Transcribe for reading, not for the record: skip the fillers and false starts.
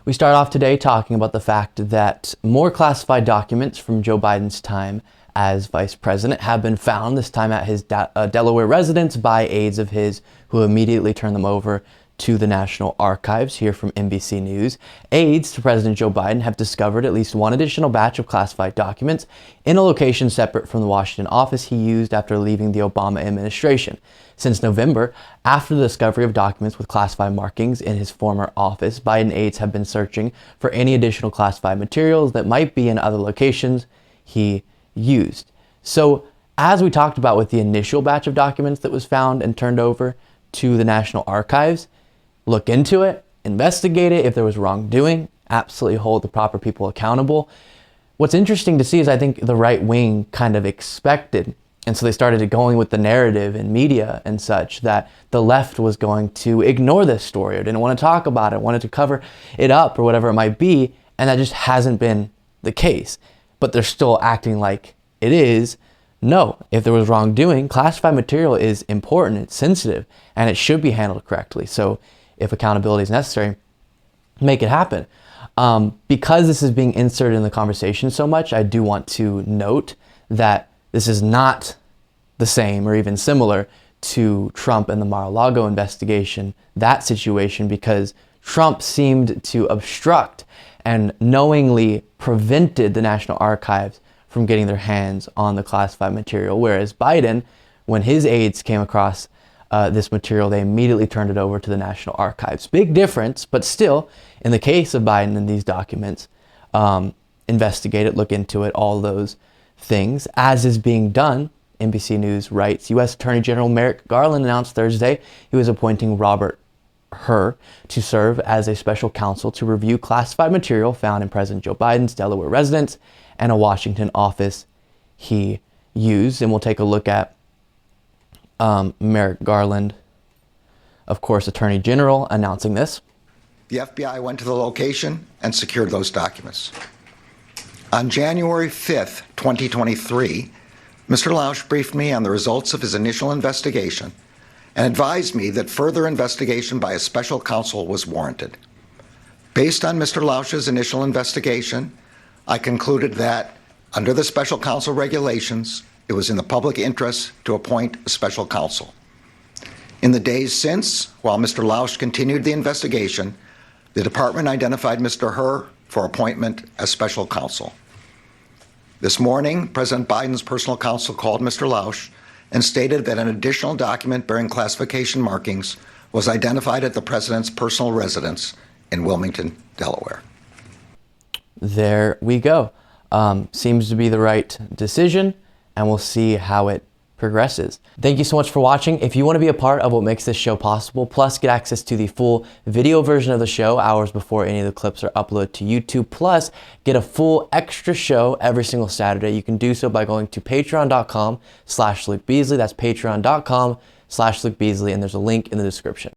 We start off today talking about the fact that more classified documents from Joe Biden's time as vice president have been found, this time at his Delaware residence, by aides of his who immediately turned them over to the National Archives. Here from NBC News, aides to President Joe Biden have discovered at least one additional batch of classified documents in a location separate from the Washington office he used after leaving the Obama administration. Since November, after the discovery of documents with classified markings in his former office, Biden aides have been searching for any additional classified materials that might be in other locations he used. So, as we talked about with the initial batch of documents that was found and turned over to the National Archives, look into it, investigate it. If there was wrongdoing, absolutely hold the proper people accountable. What's interesting to see is I think the right wing kind of expected, and so they started going with the narrative in media and such, that the left was going to ignore this story or didn't want to talk about it, wanted to cover it up or whatever it might be, and that just hasn't been the case. But they're still acting like it is. No, if there was wrongdoing, classified material is important, it's sensitive, and it should be handled correctly. So if accountability is necessary, make it happen. Because this is being inserted in the conversation so much, I do want to note that this is not the same or even similar to Trump and the Mar-a-Lago investigation, that situation, because Trump seemed to obstruct and knowingly prevented the National Archives from getting their hands on the classified material, whereas Biden, when his aides came across this material, they immediately turned it over to the National Archives. Big difference, but still, in the case of Biden and these documents, investigate it, look into it, all those things, as is being done. NBC News writes, U.S. Attorney General Merrick Garland announced Thursday he was appointing Robert Hur to serve as a special counsel to review classified material found in President Joe Biden's Delaware residence and a Washington office he used. And we'll take a look at Merrick Garland, of course, Attorney General, announcing this. The FBI went to the location and secured those documents. On January 5th, 2023, Mr. Lausch briefed me on the results of his initial investigation and advised me that further investigation by a special counsel was warranted. Based on Mr. Lausch's initial investigation, I concluded that, under the special counsel regulations, it was in the public interest to appoint a special counsel. In the days since, while Mr. Lausch continued the investigation, the department identified Mr. Hur for appointment as special counsel. This morning, President Biden's personal counsel called Mr. Lausch and stated that an additional document bearing classification markings was identified at the president's personal residence in Wilmington, Delaware. There we go. Seems to be the right decision, and we'll see how it progresses. Thank you so much for watching. If you want to be a part of what makes this show possible, plus get access to the full video version of the show hours before any of the clips are uploaded to YouTube, plus get a full extra show every single Saturday, you can do so by going to patreon.com/Luke Beasley. That's patreon.com/Luke Beasley, and there's a link in the description.